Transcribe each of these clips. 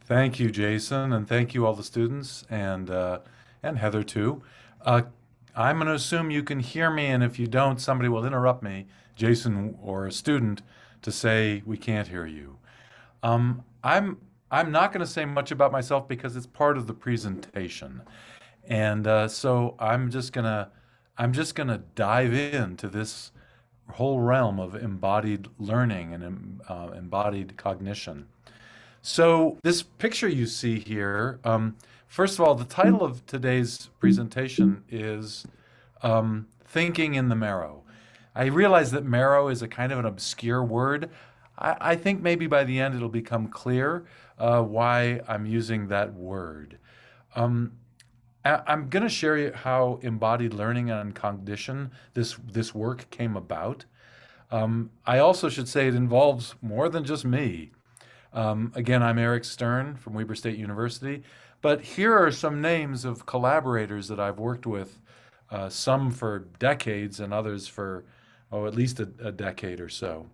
Thank you, Jason, and thank you all the students and Heather too. Uh, I'm going to assume you can hear me, and if you don't, somebody will interrupt me, Jason or a student, to say we can't hear you. I'm not going to say much about myself because it's part of the presentation, and so I'm just gonna dive into this whole realm of embodied learning and embodied cognition. So this picture you see here, first of all, the title of today's presentation is Thinking in the Marrow. I realize that marrow is a kind of an obscure word. I think maybe by the end it'll become clear why I'm using that word. Um, I'm going to share you how embodied learning and cognition, this work came about. I also should say it involves more than just me. Again, I'm Erik Stern from Weber State University, but here are some names of collaborators that I've worked with, some for decades and others for, oh, at least a decade or so.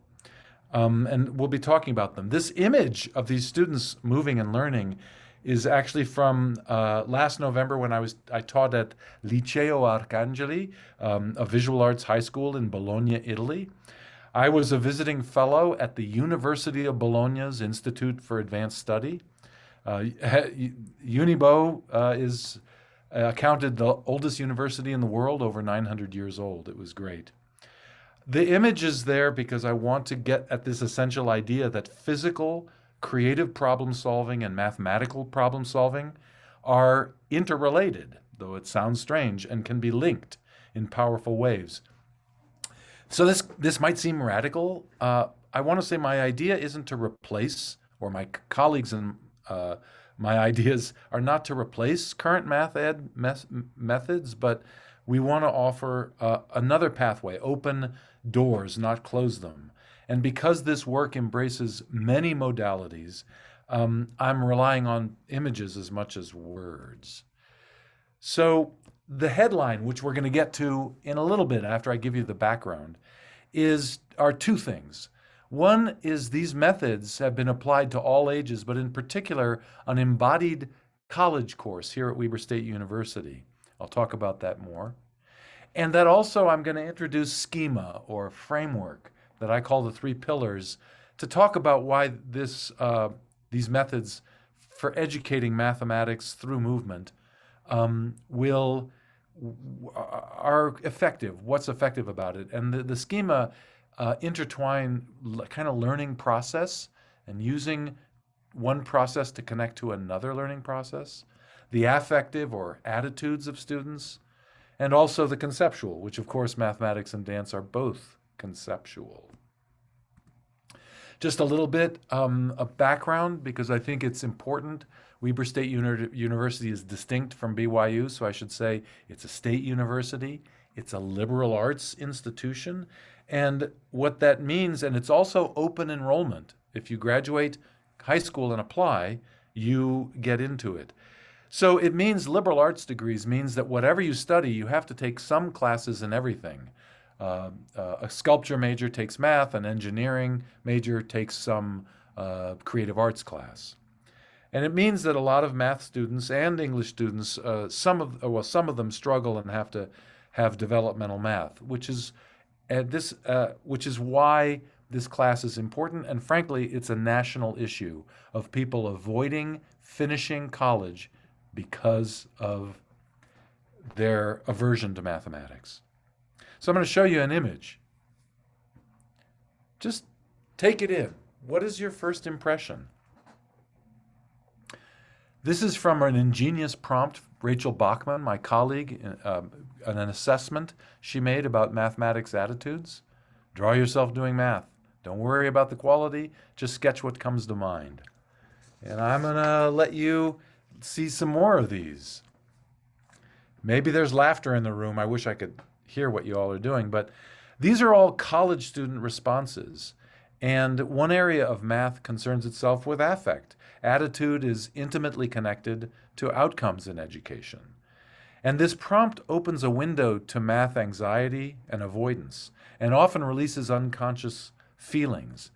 And we'll be talking about them. This image of these students moving and learning is actually from last November when I taught at Liceo Arcangeli, a visual arts high school in Bologna, Italy. I was a visiting fellow at the University of Bologna's Institute for Advanced Study. Unibo is counted the oldest university in the world, over 900 years old. It was great. The image is there because I want to get at this essential idea that physical, creative problem solving and mathematical problem solving are interrelated, though it sounds strange, and can be linked in powerful ways. So this might seem radical. I want to say my idea isn't to replace, or my colleagues and my ideas are not to replace current math ed methods, but we want to offer another pathway, open doors, not close them. And because this work embraces many modalities, I'm relying on images as much as words. So the headline, which we're going to get to in a little bit after I give you the background, are two things. One is these methods have been applied to all ages, but in particular, an embodied college course here at Weber State University. I'll talk about that more. And that also I'm going to introduce schema or framework that I call the three pillars to talk about why these methods for educating mathematics through movement are effective. What's effective about it? And the schema intertwine kind of learning process and using one process to connect to another learning process, the affective or attitudes of students, and also the conceptual, which of course mathematics and dance are both conceptual. Just a little bit of background because I think it's important. Weber State University is distinct from BYU, so I should say it's a state university. It's a liberal arts institution. And what that means, and it's also open enrollment. If you graduate high school and apply, you get into it. So it means liberal arts degrees means that whatever you study, you have to take some classes in everything. A sculpture major takes math, an engineering major takes some creative arts class. And it means that a lot of math students and English students, some of them struggle and have to have developmental math, which is why this class is important. And frankly, it's a national issue of people avoiding finishing college because of their aversion to mathematics. So I'm going to show you an image. Just take it in. What is your first impression? This is from an ingenious prompt, Rachel Bachman, my colleague, an assessment she made about mathematics attitudes. Draw yourself doing math. Don't worry about the quality, just sketch what comes to mind. And I'm going to let you see some more of these. Maybe there's laughter in the room. I wish I could hear what you all are doing, but these are all college student responses. And one area of math concerns itself with affect. Attitude is intimately connected to outcomes in education. And this prompt opens a window to math anxiety and avoidance, and often releases unconscious feelings.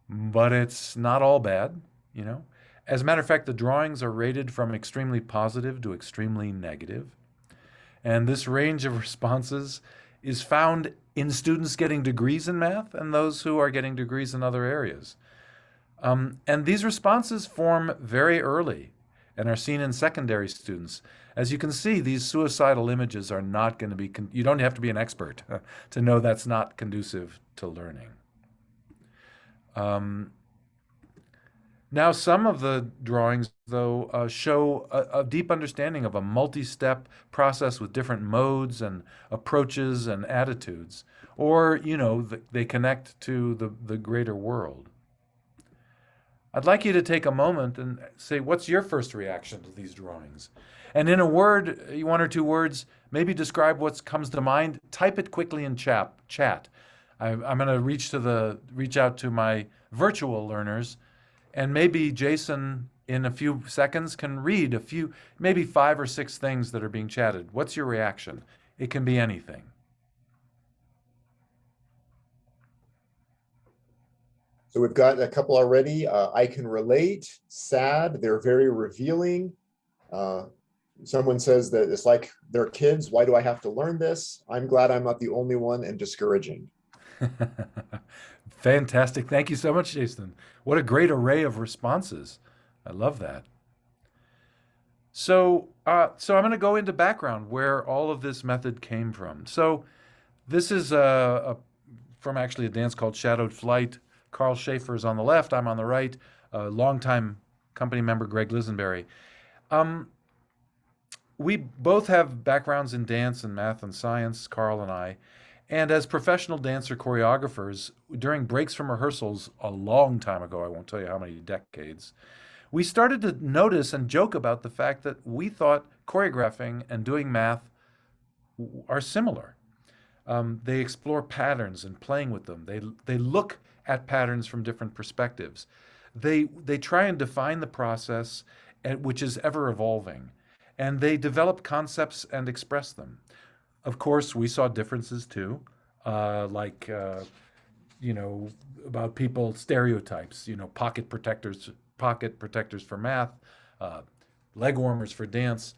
But it's not all bad, you know. As a matter of fact, the drawings are rated from extremely positive to extremely negative. And this range of responses is found in students getting degrees in math and those who are getting degrees in other areas. And these responses form very early and are seen in secondary students. As you can see, these suicidal images are not going to be, you don't have to be an expert to know that's not conducive to learning. Now, some of the drawings, though, show a deep understanding of a multi-step process with different modes and approaches and attitudes, or, they connect to the greater world. I'd like you to take a moment and say, what's your first reaction to these drawings? And in a word, one or two words, maybe describe what comes to mind. Type it quickly in chat. I'm going to reach out to my virtual learners, and maybe Jason, in a few seconds, can read maybe 5 or 6 things that are being chatted. What's your reaction? It can be anything. So we've got a couple already. I can relate, sad, they're very revealing. Someone says that it's like they're kids. Why do I have to learn this? I'm glad I'm not the only one, and discouraging. Fantastic. Thank you so much, Jason. What a great array of responses. I love that. So I'm going to go into background where all of this method came from. So this is from actually a dance called Shadowed Flight. Carl Schaefer is on the left. I'm on the right. Longtime company member Greg Lisenberry. We both have backgrounds in dance and math and science, Carl and I. And as professional dancer choreographers, during breaks from rehearsals a long time ago, I won't tell you how many decades, we started to notice and joke about the fact that we thought choreographing and doing math are similar. They explore patterns and playing with them. They look at patterns from different perspectives. They try and define the process, which is ever evolving, and they develop concepts and express them. Of course, we saw differences too, about people stereotypes. Pocket protectors for math, leg warmers for dance.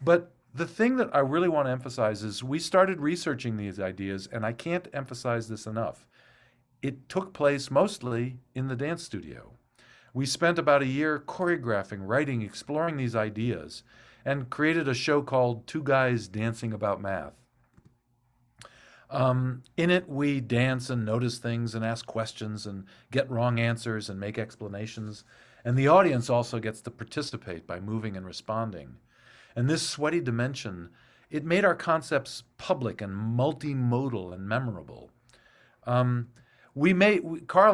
But the thing that I really want to emphasize is we started researching these ideas, and I can't emphasize this enough. It took place mostly in the dance studio. We spent about a year choreographing, writing, exploring these ideas, and created a show called Two Guys Dancing About Math. In it, we dance and notice things and ask questions and get wrong answers and make explanations. And the audience also gets to participate by moving and responding. And this sweaty dimension, it made our concepts public and multimodal and memorable. Carl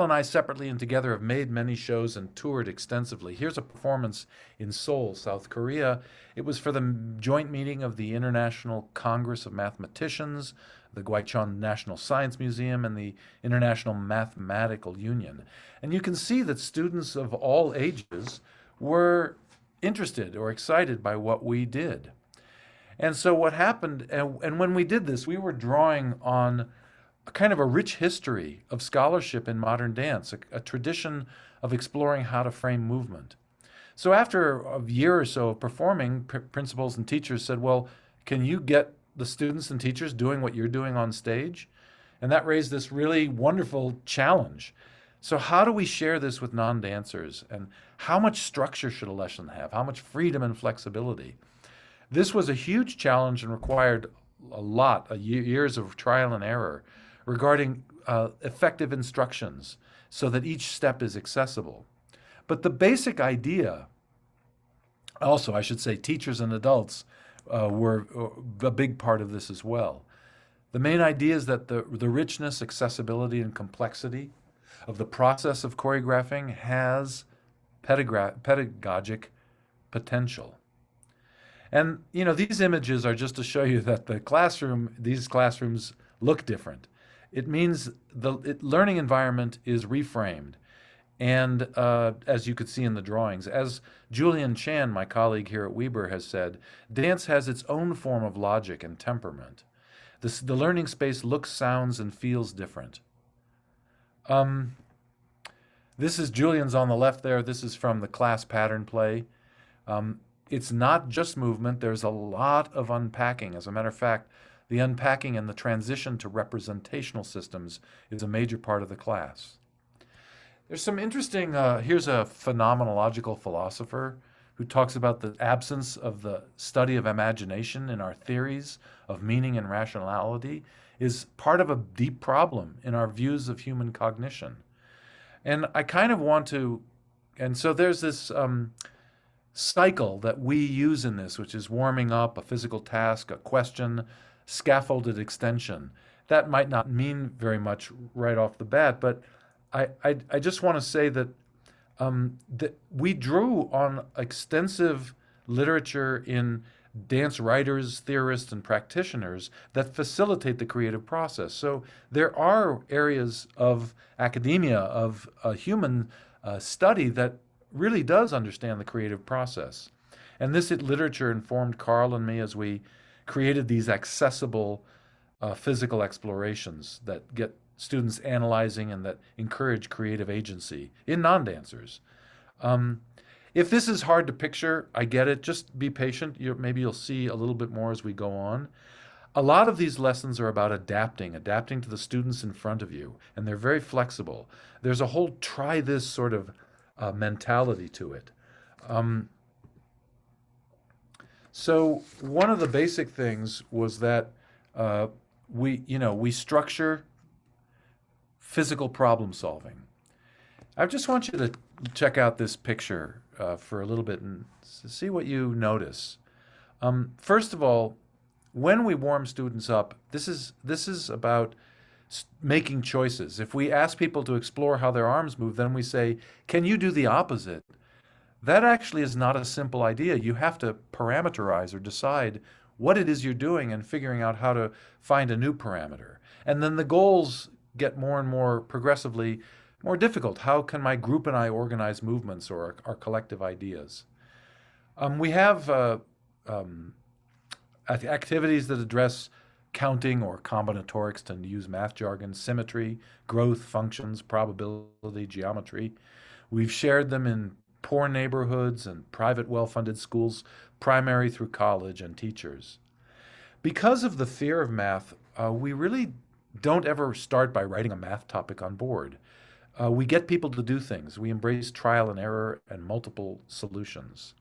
and I separately and together have made many shows and toured extensively. Here's a performance in Seoul, South Korea. It was for the joint meeting of the International Congress of Mathematicians, the Gwichon National Science Museum, and the International Mathematical Union. And you can see that students of all ages were interested or excited by what we did. And so what happened, and when we did this, we were drawing on a kind of a rich history of scholarship in modern dance, a tradition of exploring how to frame movement. So after a year or so of performing, principals and teachers said, well, can you get the students and teachers doing what you're doing on stage? And that raised this really wonderful challenge. So how do we share this with non-dancers? And how much structure should a lesson have? How much freedom and flexibility? This was a huge challenge and required years of trial and error regarding effective instructions so that each step is accessible. But the basic idea, also I should say teachers and adults were a big part of this as well. The main idea is that the richness, accessibility, and complexity of the process of choreographing has pedagogic potential. And these images are just to show you that these classrooms look different. It means the learning environment is reframed. And as you could see in the drawings, as Julian Chan, my colleague here at Weber, has said, dance has its own form of logic and temperament. The learning space looks, sounds, and feels different. This is Julian's on the left there. This is from the class pattern play. It's not just movement. There's a lot of unpacking. As a matter of fact, the unpacking and the transition to representational systems is a major part of the class. There's some interesting, here's a phenomenological philosopher who talks about the absence of the study of imagination in our theories of meaning and rationality is part of a deep problem in our views of human cognition. And I kind of want to, and so there's this cycle that we use in this, which is warming up, a physical task, a question, scaffolded extension. That might not mean very much right off the bat, but I just want to say that that we drew on extensive literature in dance writers, theorists, and practitioners that facilitate the creative process. So there are areas of academia, of human study that really does understand the creative process. And this literature informed Carl and me as we created these accessible physical explorations that get students analyzing and that encourage creative agency in non-dancers. If this is hard to picture, I get it. Just be patient. Maybe you'll see a little bit more as we go on. A lot of these lessons are about adapting to the students in front of you, and they're very flexible. There's a whole try this sort of mentality to it. So one of the basic things was that we structure physical problem solving. I just want you to check out this picture for a little bit and see what you notice. First of all, when we warm students up, this is about making choices. If we ask people to explore how their arms move, then we say, can you do the opposite? That actually is not a simple idea. You have to parameterize or decide what it is you're doing and figuring out how to find a new parameter. And then the goals get more and more progressively more difficult. How can my group and I organize movements or our collective ideas? We have activities that address counting or combinatorics, to use math jargon, symmetry, growth, functions, probability, geometry. We've shared them in poor neighborhoods and private well-funded schools, primary through college, and teachers. Because of the fear of math, we really don't ever start by writing a math topic on board. We get people to do things. We embrace trial and error and multiple solutions.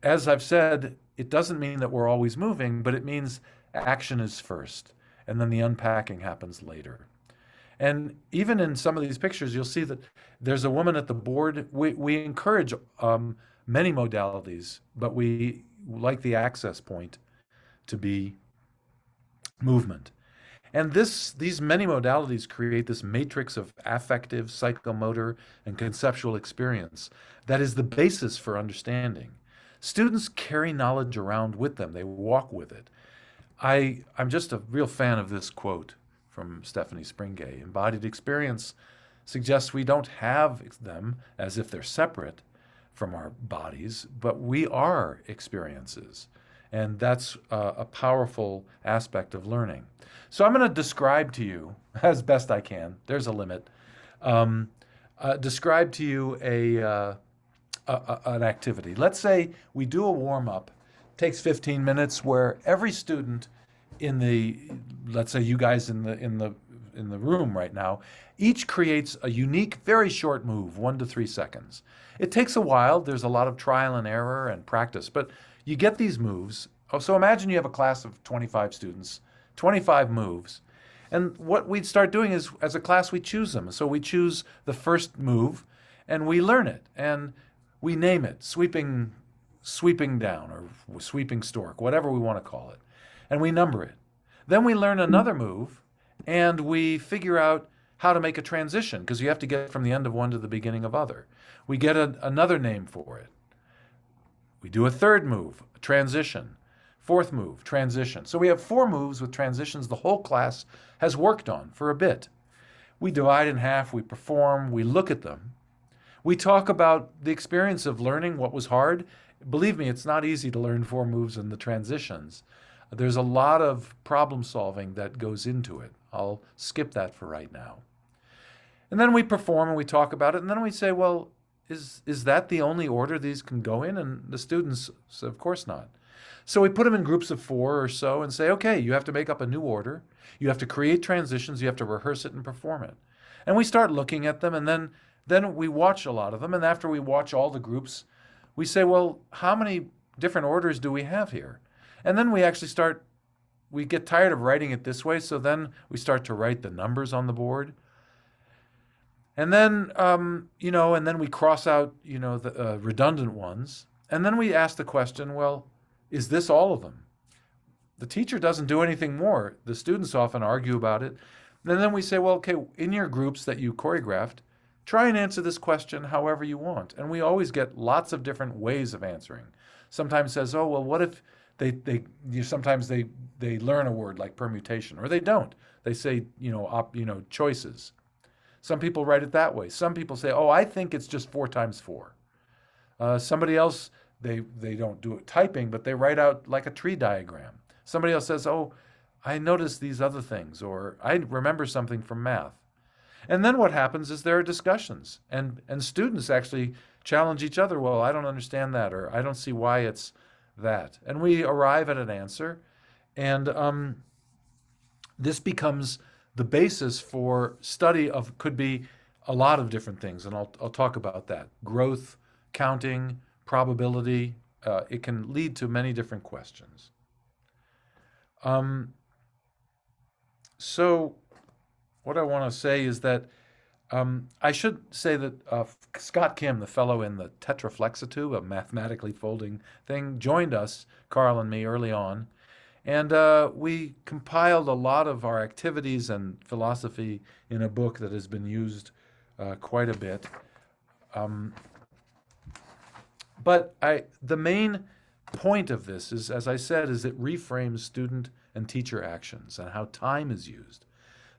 As I've said, it doesn't mean that we're always moving, but it means action is first, and then the unpacking happens later. And even in some of these pictures, you'll see that there's a woman at the board. We encourage many modalities, but we like the access point to be movement. And these many modalities create this matrix of affective, psychomotor, and conceptual experience that is the basis for understanding. Students carry knowledge around with them. They walk with it. I'm just a real fan of this quote from Stephanie Springay. Embodied experience suggests we don't have them as if they're separate from our bodies, but we are experiences. And that's a powerful aspect of learning. So I'm going to describe to you, as best I can, there's a limit, describe to you an activity. Let's say we do a warm-up, takes 15 minutes, where every student let's say you guys in the room right now, each creates a unique, very short move, 1 to 3 seconds. It takes a while. There's a lot of trial and error and practice, but you get these moves. So imagine you have a class of 25 students, 25 moves. And what we'd start doing is, as a class, we choose them. So we choose the first move, and we learn it, and we name it, sweeping down, or sweeping stork, whatever we want to call it. And we number it. Then we learn another move, and we figure out how to make a transition, because you have to get from the end of one to the beginning of other. We get another name for it. We do a third move, a transition. Fourth move, transition. So we have 4 moves with transitions the whole class has worked on for a bit. We divide in half, we perform, we look at them. We talk about the experience of learning what was hard. Believe me, it's not easy to learn 4 moves and the transitions. There's a lot of problem solving that goes into it. I'll skip that for right now. And then we perform and we talk about it. And then we say, well, is that the only order these can go in? And the students say, of course not. So we put them in groups of 4 or so and say, okay, you have to make up a new order. You have to create transitions. You have to rehearse it and perform it. And we start looking at them, and then we watch a lot of them. And after we watch all the groups, we say, well, how many different orders do we have here? And then we get tired of writing it this way, so then we start to write the numbers on the board. And then, and then we cross out, the redundant ones. And then we ask the question, well, is this all of them? The teacher doesn't do anything more. The students often argue about it. And then we say, well, okay, in your groups that you choreographed, try and answer this question however you want. And we always get lots of different ways of answering. Sometimes says, oh, well, what if sometimes they learn a word like permutation, or they don't. They say, choices. Some people write it that way. Some people say, oh, I think it's just 4 times 4. Somebody else, they don't do it typing, but they write out like a tree diagram. Somebody else says, oh, I noticed these other things, or I remember something from math. And then what happens is there are discussions, and students actually challenge each other. Well, I don't understand that, or I don't see why it's that. And we arrive at an answer, and this becomes the basis for study of, could be a lot of different things, and I'll talk about that. Growth, counting, probability. It can lead to many different questions. So what I want to say is that I should say that Scott Kim, the fellow in the tetraflexitube, a mathematically folding thing, joined us, Carl and me, early on. And we compiled a lot of our activities and philosophy in a book that has been used quite a bit. But the main point of this is, as I said, is it reframes student and teacher actions and how time is used.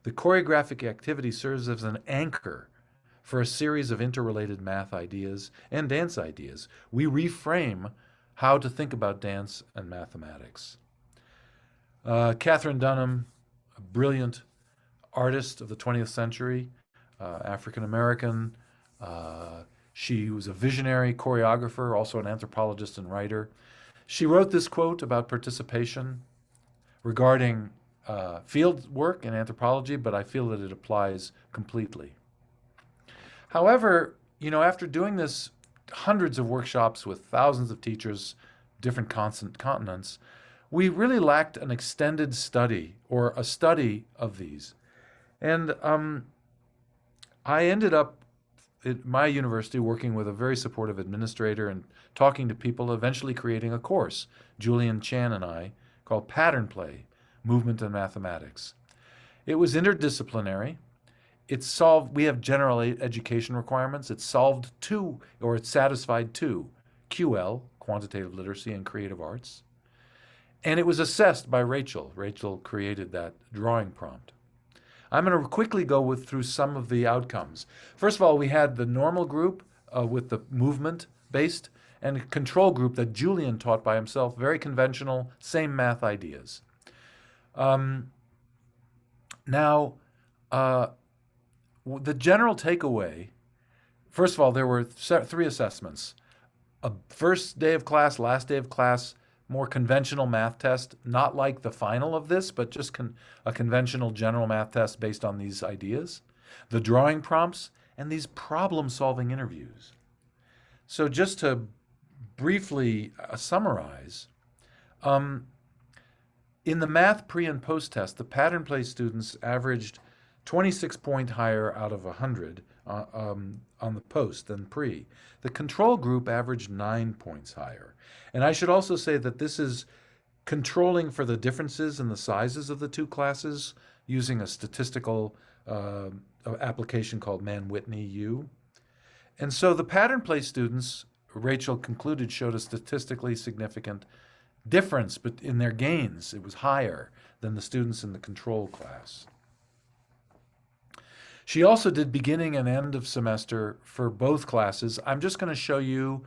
The choreographic activity serves as an anchor for a series of interrelated math ideas and dance ideas. We reframe how to think about dance and mathematics. Catherine Dunham, a brilliant artist of the 20th century, African American. She was a visionary choreographer, also an anthropologist and writer. She wrote this quote about participation regarding field work in anthropology, but I feel that it applies completely. However, after doing this, hundreds of workshops with thousands of teachers, different continents, we really lacked an extended study or a study of these. And I ended up at my university working with a very supportive administrator and talking to people, eventually creating a course, Julian Chan and I, called Pattern Play, Movement and Mathematics. It was interdisciplinary. We have general education requirements. It satisfied 2, QL, quantitative literacy and creative arts. And it was assessed by Rachel. Rachel created that drawing prompt. I'm going to quickly go through some of the outcomes. First of all, we had the normal group with the movement-based, and a control group that Julian taught by himself, very conventional, same math ideas. The general takeaway, first of all, there were 3 assessments. A first day of class, last day of class, more conventional math test, not like the final of this, but just a conventional general math test based on these ideas, the drawing prompts, and these problem-solving interviews. So just to briefly summarize, in the math pre and post test, the pattern play students averaged 26 point higher out of 100 on the post than pre. The control group averaged 9 points higher. And I should also say that this is controlling for the differences in the sizes of the 2 classes using a statistical application called Mann-Whitney U. And so the pattern play students, Rachel concluded, showed a statistically significant difference but in their gains. It was higher than the students in the control class. She also did beginning and end of semester for both classes. I'm just going to show you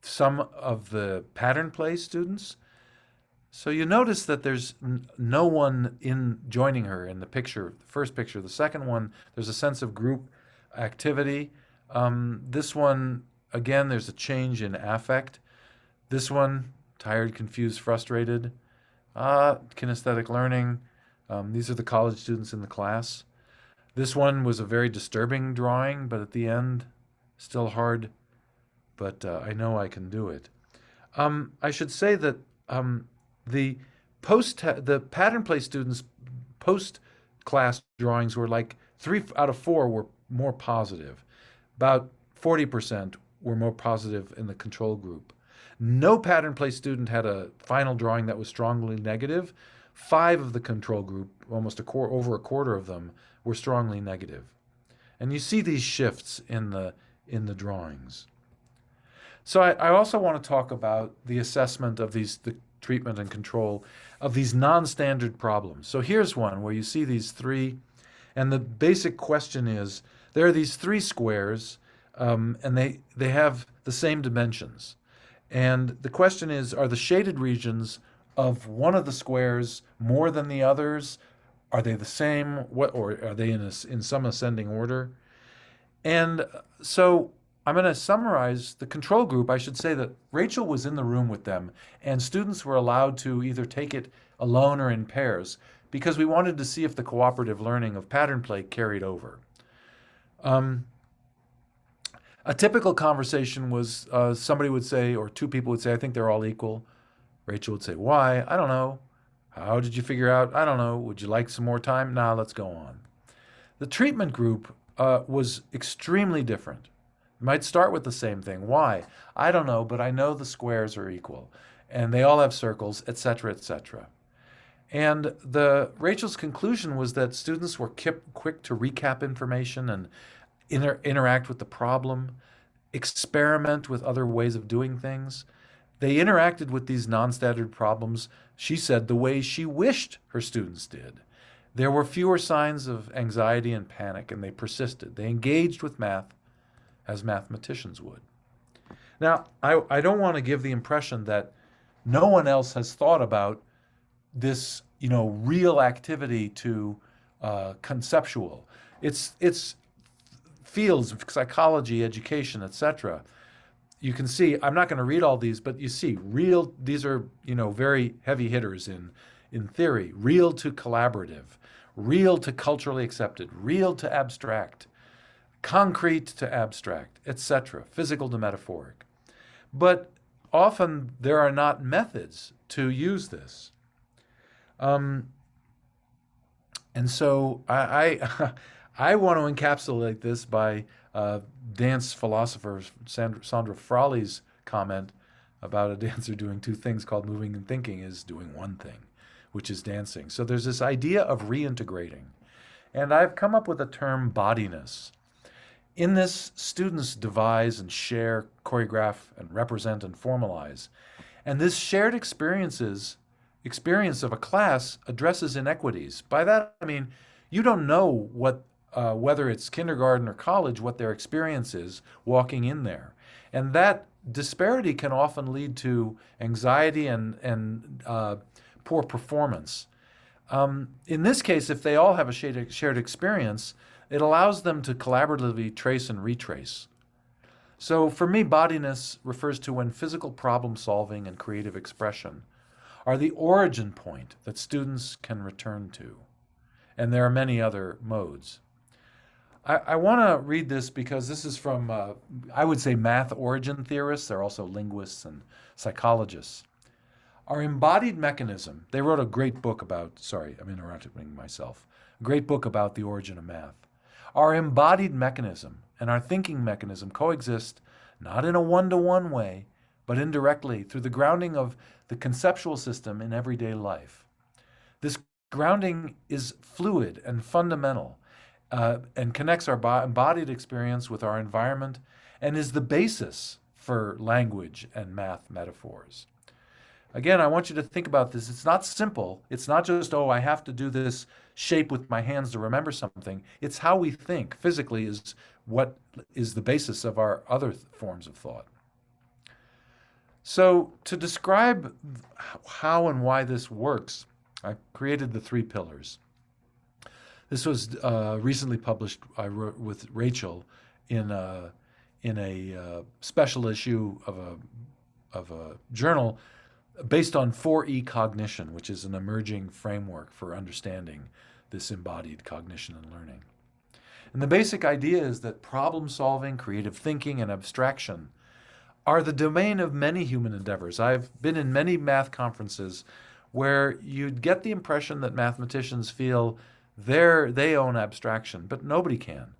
some of the pattern play students. So you notice that there's no one in joining her in the picture, the first picture. The second one, there's a sense of group activity. This one, again, there's a change in affect. This one, tired, confused, frustrated. Kinesthetic learning. These are the college students in the class. This one was a very disturbing drawing, but at the end, still hard, but I know I can do it. I should say that the the pattern play students post class drawings were like 3 out of 4 were more positive. About 40% were more positive in the control group. No pattern play student had a final drawing that was strongly negative. 5 of the control group, almost over a quarter of them, were strongly negative. And you see these shifts in the drawings. So I also want to talk about the assessment of the treatment and control of these non-standard problems. So here's one where you see these 3, and the basic question is, there are these 3 squares, and they have the same dimensions. And the question is, are the shaded regions of one of the squares more than the others? Are they the same? Or are they in some ascending order? And so I'm going to summarize the control group. I should say that Rachel was in the room with them, and students were allowed to either take it alone or in pairs because we wanted to see if the cooperative learning of pattern play carried over. A typical conversation was somebody would say, or 2 people would say, I think they're all equal. Rachel would say, why? I don't know. How did you figure out? I don't know. Would you like some more time? Nah, let's go on. The treatment group was extremely different. You might start with the same thing. Why? I don't know, but I know the squares are equal, and they all have circles, etc., etc. And Rachel's conclusion was that students were quick to recap information and interact with the problem, experiment with other ways of doing things. They interacted with these non-standard problems, she said, the way she wished her students did. There were fewer signs of anxiety and panic, and they persisted. They engaged with math as mathematicians would. Now, I don't want to give the impression that no one else has thought about this, real activity to conceptual. It's fields of psychology, education, etc. You can see, I'm not going to read all these, but you see, these are, very heavy hitters in theory. Real to collaborative, real to culturally accepted, real to abstract, concrete to abstract, etc., physical to metaphoric. But often there are not methods to use this. And so I want to encapsulate this by dance philosopher Sandra Frawley's comment about a dancer doing 2 things called moving and thinking is doing one thing, which is dancing. So there's this idea of reintegrating. And I've come up with a term, bodiness. In this, students devise and share, choreograph, and represent and formalize. And this shared experience of a class addresses inequities. By that, I mean, you don't know whether it's kindergarten or college, what their experience is walking in there. And that disparity can often lead to anxiety and poor performance. In this case, if they all have a shared experience, it allows them to collaboratively trace and retrace. So for me, bodiness refers to when physical problem solving and creative expression are the origin point that students can return to. And there are many other modes. I want to read this because this is from, I would say, math origin theorists. They're also linguists and psychologists. Our embodied mechanism, they wrote a great book about, sorry, I'm interrupting myself, a great book about the origin of math. Our embodied mechanism and our thinking mechanism coexist not in a one-to-one way, but indirectly through the grounding of the conceptual system in everyday life. This grounding is fluid and fundamental and connects our embodied experience with our environment and is the basis for language and math metaphors. Again, I want you to think about this. It's not simple. It's not just, oh, I have to do this shape with my hands to remember something. It's how we think physically is what is the basis of our other forms of thought. So to describe how and why this works, I created the three pillars. This was recently published. I wrote with Rachel in a special issue of a journal based on 4E cognition, which is an emerging framework for understanding this embodied cognition and learning. And the basic idea is that problem solving, creative thinking, and abstraction are the domain of many human endeavors. I've been in many math conferences where you'd get the impression that mathematicians feel they own abstraction, but nobody can.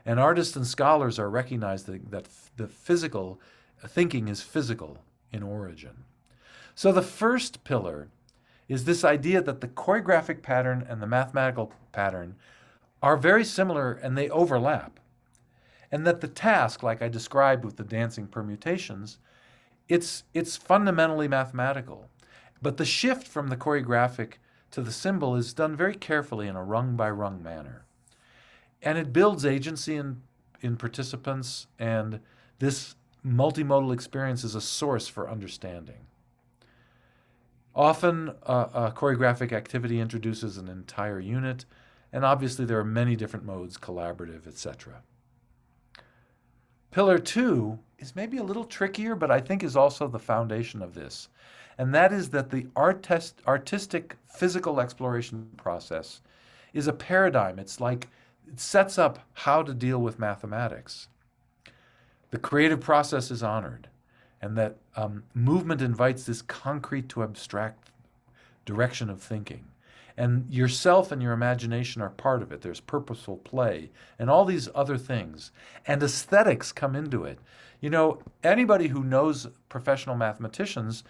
And artists and scholars are recognizing that the physical thinking is physical in origin. So the first pillar is this idea that the choreographic pattern and the mathematical pattern are very similar and they overlap. And that the task, like I described with the dancing permutations, it's fundamentally mathematical. But the shift from the choreographic to the symbol is done very carefully in a rung-by-rung manner. And it builds agency in participants, and this multimodal experience is a source for understanding. Often, a choreographic activity introduces an entire unit, and obviously there are many different modes, collaborative, etc. Pillar 2 is maybe a little trickier, but I think is also the foundation of this. And that is that the artistic physical exploration process is a paradigm. It's like it sets up how to deal with mathematics. The creative process is honored, and that movement invites this concrete to abstract direction of thinking. And yourself and your imagination are part of it. There's purposeful play and all these other things. And aesthetics come into it. You know, anybody who knows professional mathematicians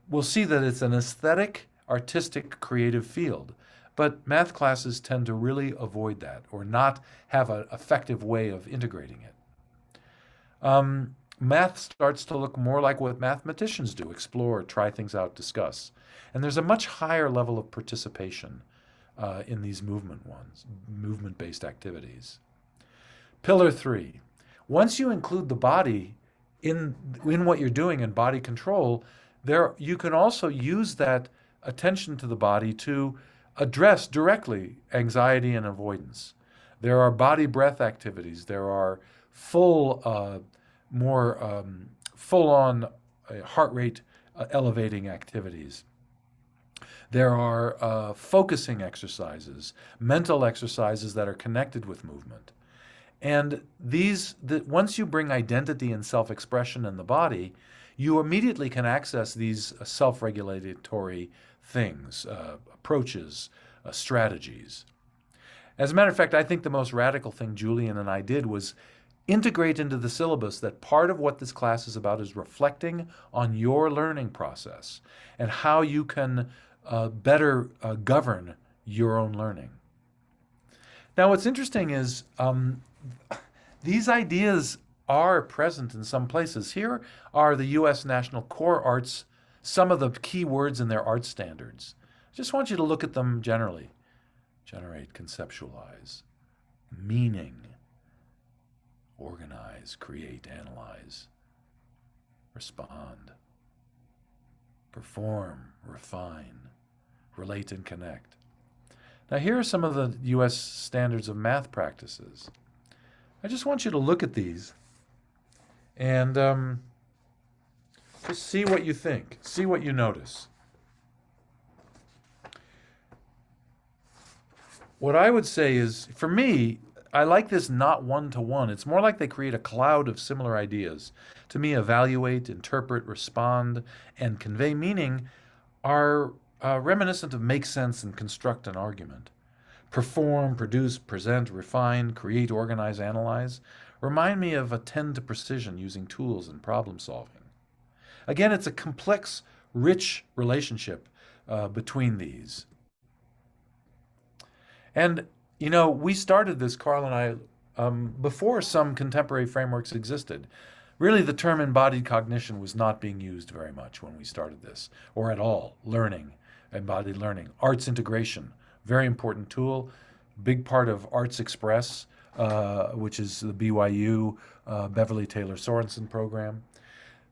will see that it's an aesthetic, artistic, creative field. But math classes tend to really avoid that or not have an effective way of integrating it. Math starts to look more like what mathematicians do, explore, try things out, discuss. And there's a much higher level of participation in these movement-based activities. Pillar 3, once you include the body in what you're doing in body control, you can also use that attention to the body to address directly anxiety and avoidance. There are body breath activities. There are more full-on heart rate elevating activities. There are focusing exercises, mental exercises that are connected with movement. And once you bring identity and self-expression in the body, you immediately can access these self-regulatory things, approaches, strategies. As a matter of fact, I think the most radical thing Julian and I did was integrate into the syllabus that part of what this class is about is reflecting on your learning process and how you can better govern your own learning. Now, what's interesting is these ideas are present in some places. Here are the U.S. National Core Arts, some of the key words in their art standards. I just want you to look at them generally. Generate, conceptualize, meaning, organize, create, analyze, respond, perform, refine, relate, and connect. Now, here are some of the U.S. standards of math practices. I just want you to look at these and just see what you think, see what you notice. What I would say is, for me, I like this not one-to-one. It's more like they create a cloud of similar ideas. To me, evaluate, interpret, respond, and convey meaning are reminiscent of make sense and construct an argument. Perform, produce, present, refine, create, organize, analyze remind me of attend to precision using tools and problem solving. Again, it's a complex, rich relationship between these. And, you know, we started this, Carl and I, before some contemporary frameworks existed. Really, the term embodied cognition was not being used very much when we started this, or at all. Learning, embodied learning. Arts integration, very important tool. Big part of Arts Express, which is the BYU Beverly Taylor Sorensen program.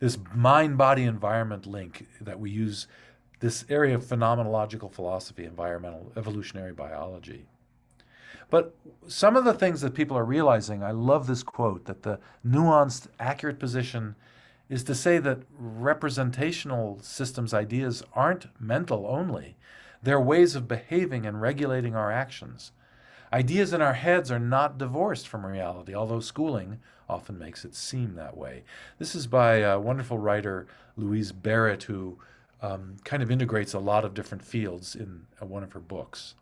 this mind-body-environment link that we use, this area of phenomenological philosophy, environmental evolutionary biology. But some of the things that people are realizing, I love this quote, that the nuanced, accurate position is to say that representational systems ideas aren't mental only. They're ways of behaving and regulating our actions. Ideas in our heads are not divorced from reality, although schooling often makes it seem that way. This is by a wonderful writer, Louise Barrett, who kind of integrates a lot of different fields in one of her books.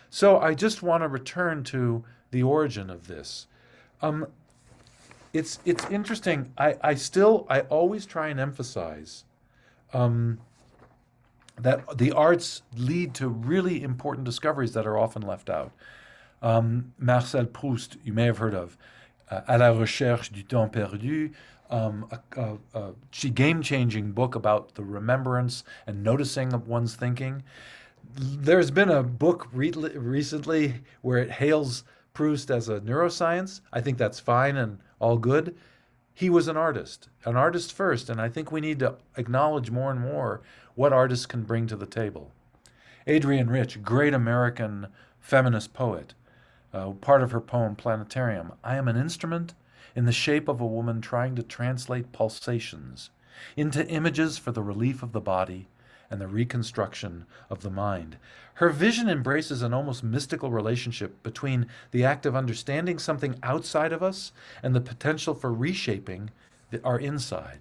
So I just want to return to the origin of this. Um, it's interesting. I always try and emphasize um, that the arts lead to really important discoveries that are often left out. Marcel Proust, you may have heard of, À la recherche du temps perdu, a game-changing book about the remembrance and noticing of one's thinking. There's been a book recently where it hails Proust as a neuroscience. I think that's fine and all good. He was an artist first, and I think we need to acknowledge more and more what artists can bring to the table. Adrienne Rich, great American feminist poet, part of her poem Planetarium. I am an instrument in the shape of a woman trying to translate pulsations into images for the relief of the body and the reconstruction of the mind. Her vision embraces an almost mystical relationship between the act of understanding something outside of us and the potential for reshaping our inside.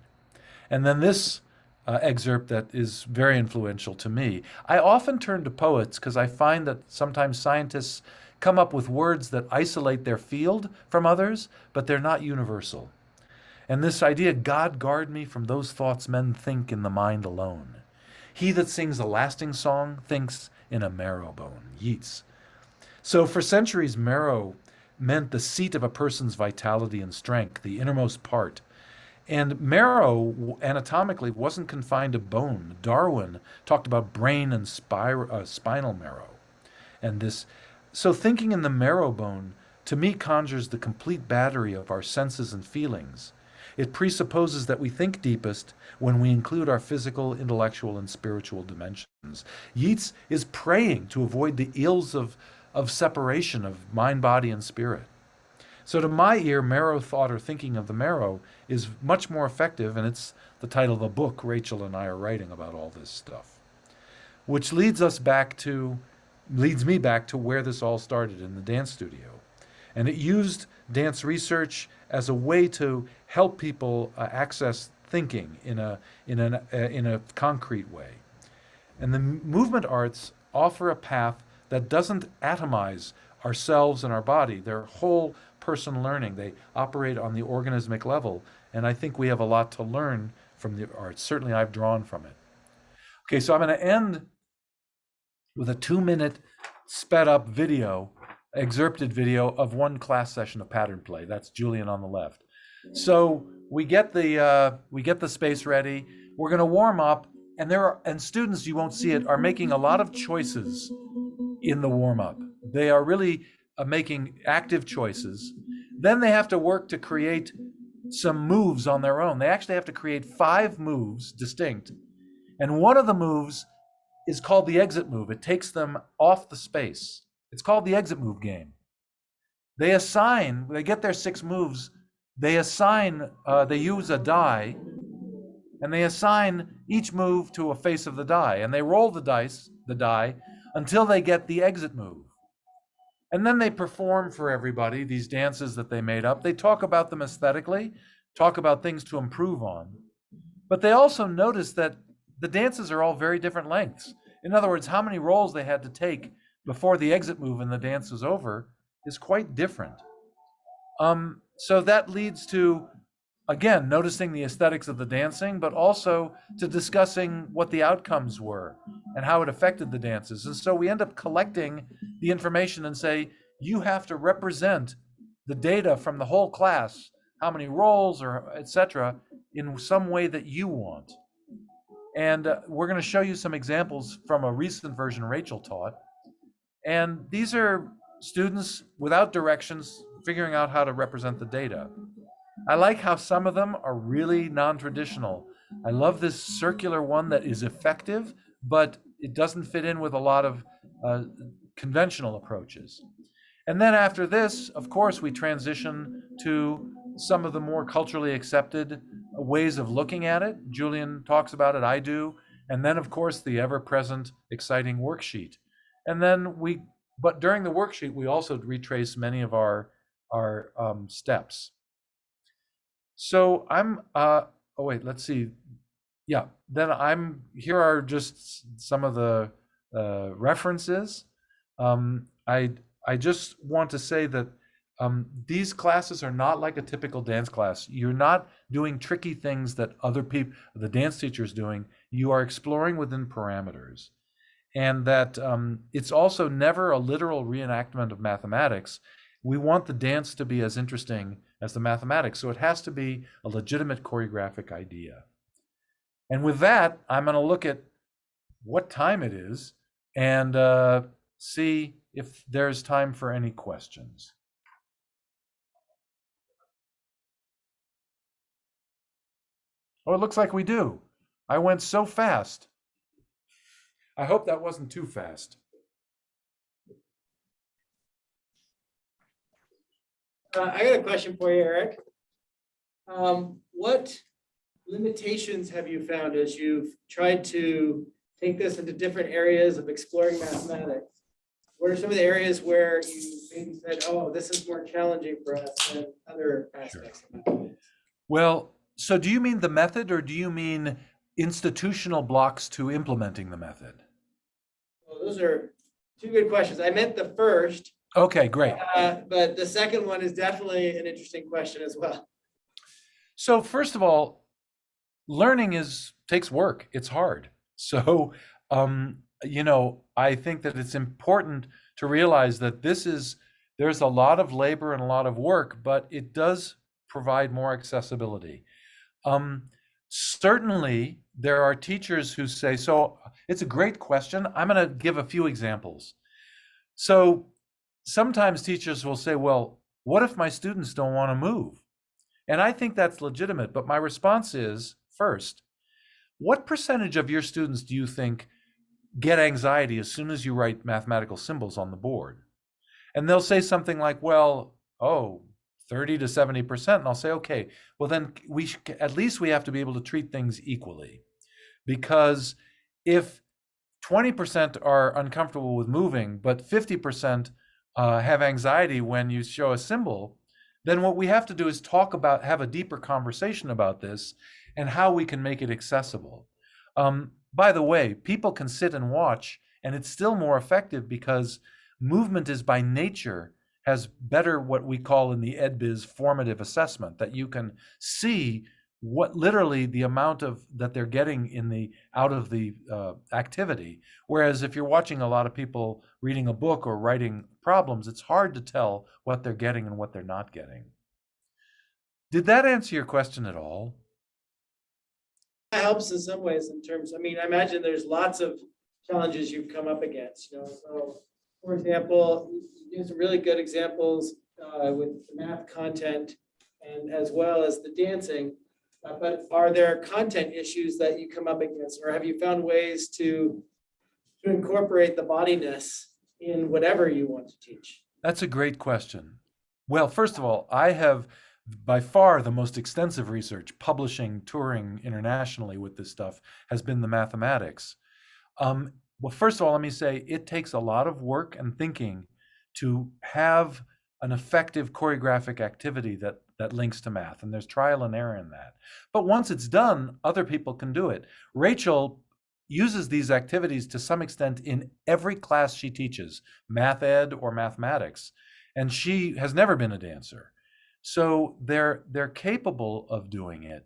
And then this excerpt that is very influential to me. I often turn to poets because I find that sometimes scientists come up with words that isolate their field from others, but they're not universal. And this idea, God guard me from those thoughts men think in the mind alone. He that sings a lasting song thinks in a marrow bone. Yeats. So for centuries, marrow meant the seat of a person's vitality and strength, the innermost part. And marrow anatomically wasn't confined to bone. Darwin talked about brain and spinal marrow. And this, so thinking in the marrow bone, to me, conjures the complete battery of our senses and feelings. It presupposes that we think deepest when we include our physical, intellectual, and spiritual dimensions. Yeats is praying to avoid the ills of separation of mind, body, and spirit. So to my ear, marrow thought or thinking of the marrow is much more effective, and it's the title of the book Rachel and I are writing about all this stuff. Which leads me back to where this all started in the dance studio. And it used dance research as a way to help people access thinking in a concrete way. And the movement arts offer a path that doesn't atomize ourselves and our body. They're whole person learning. They operate on the organismic level, and I think we have a lot to learn from the arts. Certainly I've drawn from it. Okay, so I'm going to end with a 2-minute sped up video, excerpted video of one class session of pattern play. That's Julian on the left. So we get the space ready. We're going to warm up, and students, you won't see it, are making a lot of choices in the warm up. They are really making active choices. Then they have to work to create some moves on their own. They actually have to create 5 moves distinct, and one of the moves is called the exit move. It takes them off the space. It's called the exit move game. They get their 6 moves, they use a die, and they assign each move to a face of the die, and they roll the die, until they get the exit move. And then they perform for everybody these dances that they made up. They talk about them aesthetically, talk about things to improve on. But they also notice that the dances are all very different lengths. In other words, how many rolls they had to take before the exit move and the dance was over is quite different. So that leads to, again, noticing the aesthetics of the dancing, but also to discussing what the outcomes were and how it affected the dances. And so we end up collecting the information and say, you have to represent the data from the whole class, how many rolls or etc., in some way that you want. And we're going to show you some examples from a recent version Rachel taught. And these are students without directions figuring out how to represent the data. I like how some of them are really non-traditional. I love this circular one that is effective, but it doesn't fit in with a lot of uh, conventional approaches. And then after this, of course, we transition to some of the more culturally accepted ways of looking at it. Julian talks about it, I do. And then, of course, the ever present exciting worksheet. And then but during the worksheet, we also retrace many of our steps. So oh wait, let's see. Yeah, then here are just some of the references. I just want to say that these classes are not like a typical dance class. You're not doing tricky things that other people, the dance teacher is doing. You are exploring within parameters. And that it's also never a literal reenactment of mathematics. We want the dance to be as interesting as the mathematics, so it has to be a legitimate choreographic idea. And with that, I'm going to look at what time it is and see if there's time for any questions. Oh, it looks like we do. I went so fast. I hope that wasn't too fast. I got a question for you, Eric. What limitations have you found as you've tried to take this into different areas of exploring mathematics? What are some of the areas where you maybe said, oh, this is more challenging for us than other aspects of mathematics? Well, so do you mean the method or do you mean institutional blocks to implementing the method? Well, those are two good questions. I meant the first. Okay, great. But the second one is definitely an interesting question as well. So first of all, learning takes work. It's hard. So, I think that it's important to realize that there's a lot of labor and a lot of work, but it does provide more accessibility. Certainly, there are teachers who say, so it's a great question. I'm going to give a few examples. So sometimes teachers will say, well, what if my students don't want to move? And I think that's legitimate, but my response is, first, what percentage of your students do you think get anxiety as soon as you write mathematical symbols on the board? And they'll say something like, well, 30 to 70%. And I'll say, okay, well then at least we have to be able to treat things equally. Because if 20% are uncomfortable with moving, but 50% have anxiety when you show a symbol, then what we have to do is have a deeper conversation about this and how we can make it accessible. By the way, people can sit and watch, and it's still more effective because movement is by nature has better what we call in the EdBiz formative assessment, that you can see what literally the amount of that they're getting out of the activity. Whereas if you're watching a lot of people reading a book or writing problems, it's hard to tell what they're getting and what they're not getting. Did that answer your question at all? That helps in some ways in terms, I imagine there's lots of challenges you've come up against, So for example, you give some really good examples with the math content and as well as the dancing. But are there content issues that you come up against, or have you found ways to incorporate the bodiness in whatever you want to teach? That's a great question. Well, first of all, I have by far the most extensive research publishing, touring internationally with this stuff has been the mathematics. Well, first of all, let me say it takes a lot of work and thinking to have an effective choreographic activity that links to math, and there's trial and error in that. But once it's done, other people can do it. Rachel uses these activities to some extent in every class she teaches, math ed or mathematics, and she has never been a dancer. So they're capable of doing it.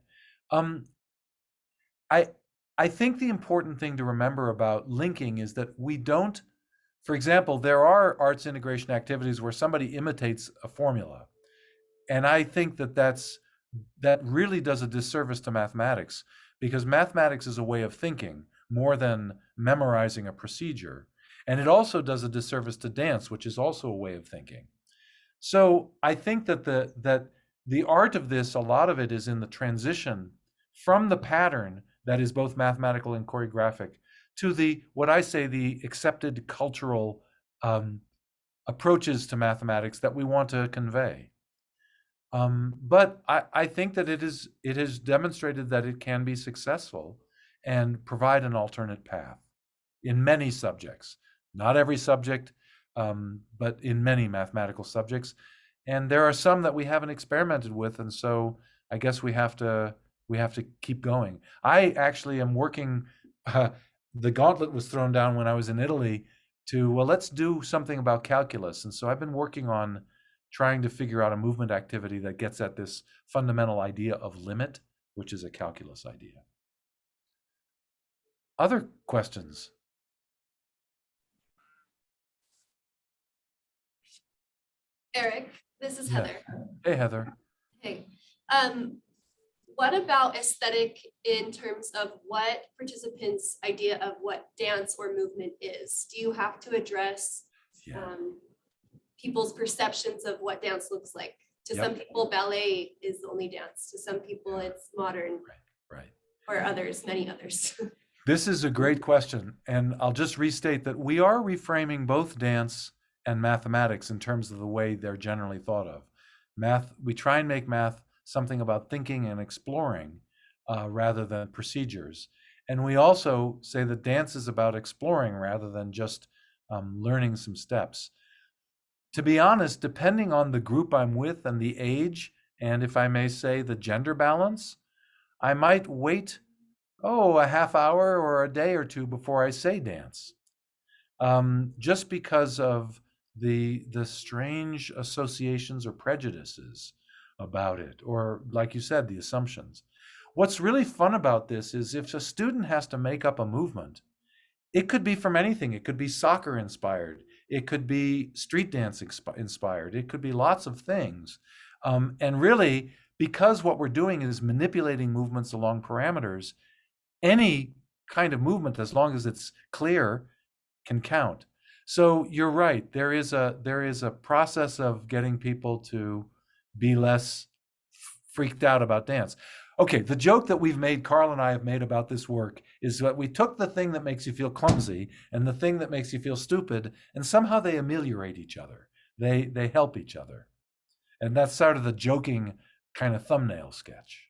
I think the important thing to remember about linking is that we don't, for example, there are arts integration activities where somebody imitates a formula. And I think that really does a disservice to mathematics, because mathematics is a way of thinking more than memorizing a procedure. And it also does a disservice to dance, which is also a way of thinking. So I think that the art of this, a lot of it is in the transition from the pattern that is both mathematical and choreographic to the, what I say, the accepted cultural approaches to mathematics that we want to convey. But I think that it has demonstrated that it can be successful and provide an alternate path in many subjects. Not every subject, but in many mathematical subjects. And there are some that we haven't experimented with, and so I guess we have to keep going. I actually am working. The gauntlet was thrown down when I was in Italy to, well, let's do something about calculus, and so I've been working on trying to figure out a movement activity that gets at this fundamental idea of limit, which is a calculus idea. Other questions? Erik, this is Yeah. Heather. Hey, Heather. Hey, what about aesthetic in terms of what participants' idea of what dance or movement is? Do you have to address Yeah. people's perceptions of what dance looks like? To Yep. some people, ballet is the only dance. To some people, it's modern, Right. or others, many others. This is a great question, and I'll just restate that we are reframing both dance and mathematics in terms of the way they're generally thought of. We try and make math something about thinking and exploring rather than procedures. And we also say that dance is about exploring rather than just learning some steps. To be honest, depending on the group I'm with and the age, and if I may say the gender balance, I might wait, a half hour or a day or two before I say dance. Just because of the strange associations or prejudices about it, or like you said, the assumptions. What's really fun about this is if a student has to make up a movement, it could be from anything. It could be soccer inspired. It could be street dance inspired. It could be lots of things. And really, because what we're doing is manipulating movements along parameters, any kind of movement, as long as it's clear, can count. So you're right. There is a process of getting people to be less freaked out about dance. Okay, the joke that Carl and I have made about this work is that we took the thing that makes you feel clumsy and the thing that makes you feel stupid, and somehow they ameliorate each other. They help each other. And that's sort of the joking kind of thumbnail sketch.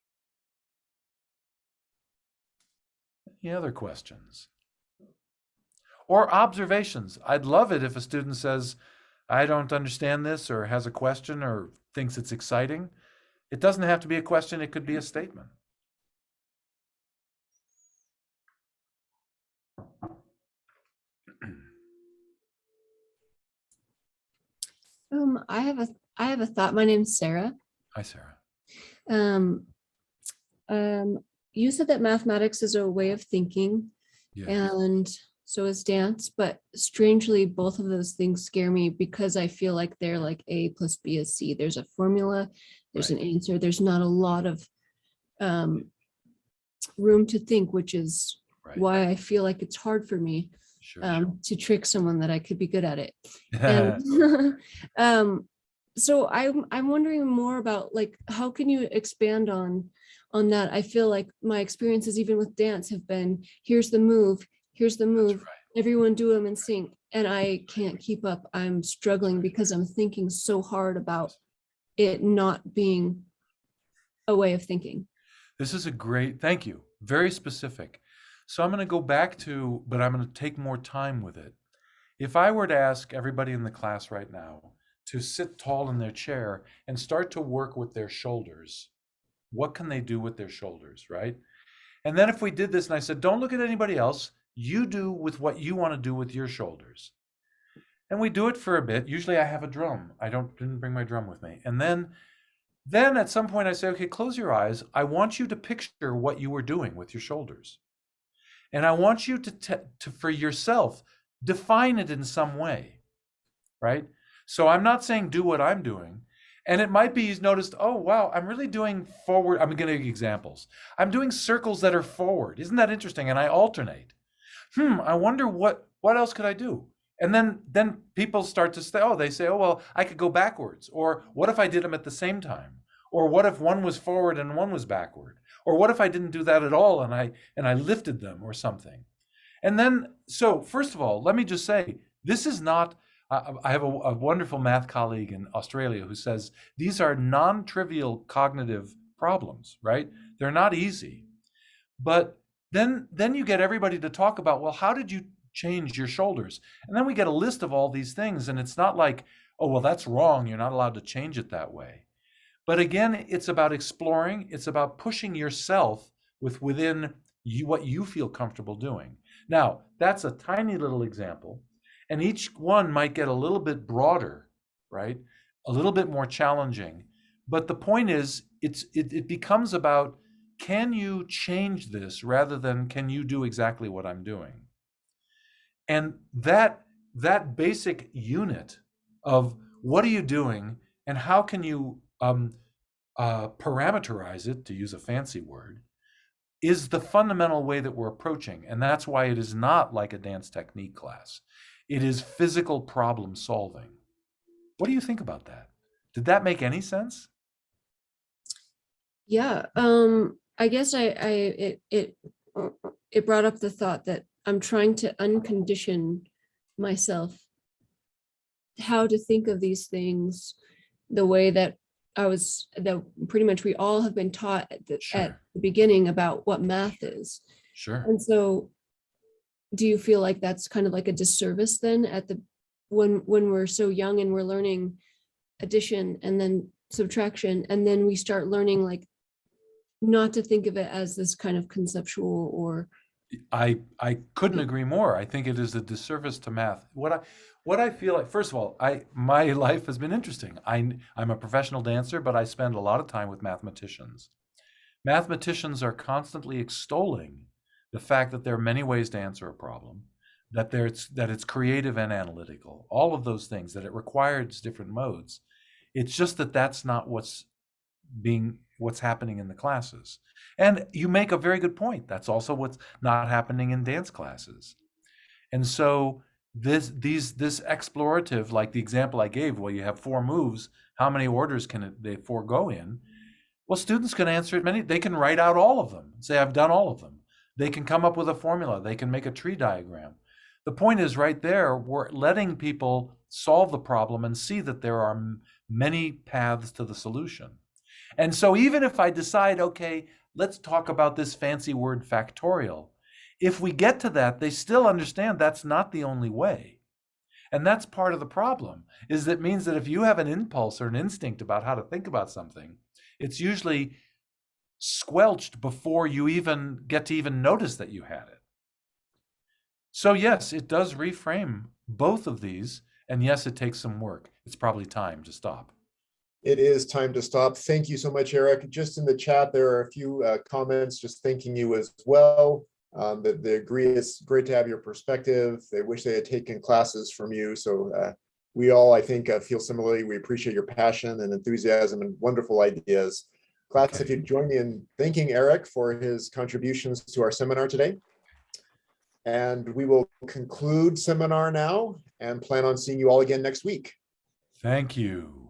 Any other questions? Or observations. I'd love it if a student says, I don't understand this, or has a question, or thinks it's exciting. It doesn't have to be a question, it could be a statement. I have a thought. My name's Sarah. Hi, Sarah. Um, you said that mathematics is a way of thinking, Yes. and so is dance, but strangely, both of those things scare me because I feel like they're like A plus B is C. There's a formula, there's Right. an answer, there's not a lot of room to think, which is Right. why I feel like it's hard for me Sure. to trick someone that I could be good at it. Sure. And so I'm wondering more about, like, how can you expand on that? I feel like my experiences even with dance have been, here's the move, Right. everyone do them in sync, and I can't keep up. I'm struggling because I'm thinking so hard about it not being a way of thinking. This is thank you. Very specific. So I'm going to go back to, but I'm going to take more time with it. If I were to ask everybody in the class right now to sit tall in their chair and start to work with their shoulders, what can they do with their shoulders, right? And then if we did this and I said, don't look at anybody else, you do with what you want to do with your shoulders. And we do it for a bit. Usually I have a drum. Didn't bring my drum with me. And then at some point I say, okay, close your eyes. I want you to picture what you were doing with your shoulders. And I want you to for yourself, define it in some way, right? So I'm not saying do what I'm doing. And it might be you've noticed, oh, wow, I'm really doing forward. I'm going to give examples. I'm doing circles that are forward. Isn't that interesting? And I alternate. I wonder what else could I do? And then people start to say, they say, oh, well, I could go backwards. Or what if I did them at the same time? Or what if one was forward and one was backward? Or what if I didn't do that at all and I lifted them or something? And then, so first of all, let me just say, this is not, I have a wonderful math colleague in Australia who says these are non-trivial cognitive problems, right? They're not easy. But then you get everybody to talk about, well, how did you change your shoulders? And then we get a list of all these things, and it's not like, oh, well, that's wrong. You're not allowed to change it that way. But again, it's about exploring. It's about pushing yourself within what you feel comfortable doing. Now, that's a tiny little example, and each one might get a little bit broader, right? A little bit more challenging. But the point is, it becomes about, can you change this rather than can you do exactly what I'm doing? And that basic unit of what are you doing and how can you parameterize it, to use a fancy word, is the fundamental way that we're approaching. And that's why it is not like a dance technique class. It is physical problem solving. What do you think about that? Did that make any sense? Yeah, I guess it brought up the thought that I'm trying to uncondition myself how to think of these things the way that that pretty much we all have been taught at Sure. the beginning about what math is. Sure. And so do you feel like that's kind of like a disservice then when we're so young and we're learning addition and then subtraction, and then we start learning like not to think of it as this kind of conceptual or I couldn't agree more. I think it is a disservice to math. What I feel like, first of all, my life has been interesting. I'm a professional dancer, but I spend a lot of time with mathematicians. Mathematicians are constantly extolling the fact that there are many ways to answer a problem, that it's creative and analytical, all of those things, that it requires different modes. It's just that that's not what's happening in the classes. And you make a very good point. That's also what's not happening in dance classes. And so this explorative, like the example I gave, well, you have 4 moves, how many orders can they forego in? Well, students can answer it they can write out all of them, say, I've done all of them. They can come up with a formula. They can make a tree diagram. The point is right there, we're letting people solve the problem and see that there are many paths to the solution. And so even if I decide, okay, let's talk about this fancy word factorial, if we get to that, they still understand that's not the only way. And that's part of the problem, is that means that if you have an impulse or an instinct about how to think about something, it's usually squelched before you even get to even notice that you had it. So yes, it does reframe both of these. And yes, it takes some work. It's probably time to stop. It is time to stop. Thank you so much, Erik. Just in the chat, there are a few comments just thanking you as well. That they agree it's great to have your perspective. They wish they had taken classes from you. So we all, I think, feel similarly. We appreciate your passion and enthusiasm and wonderful ideas. Class, Okay. if you'd join me in thanking Erik for his contributions to our seminar today. And we will conclude seminar now and plan on seeing you all again next week. Thank you.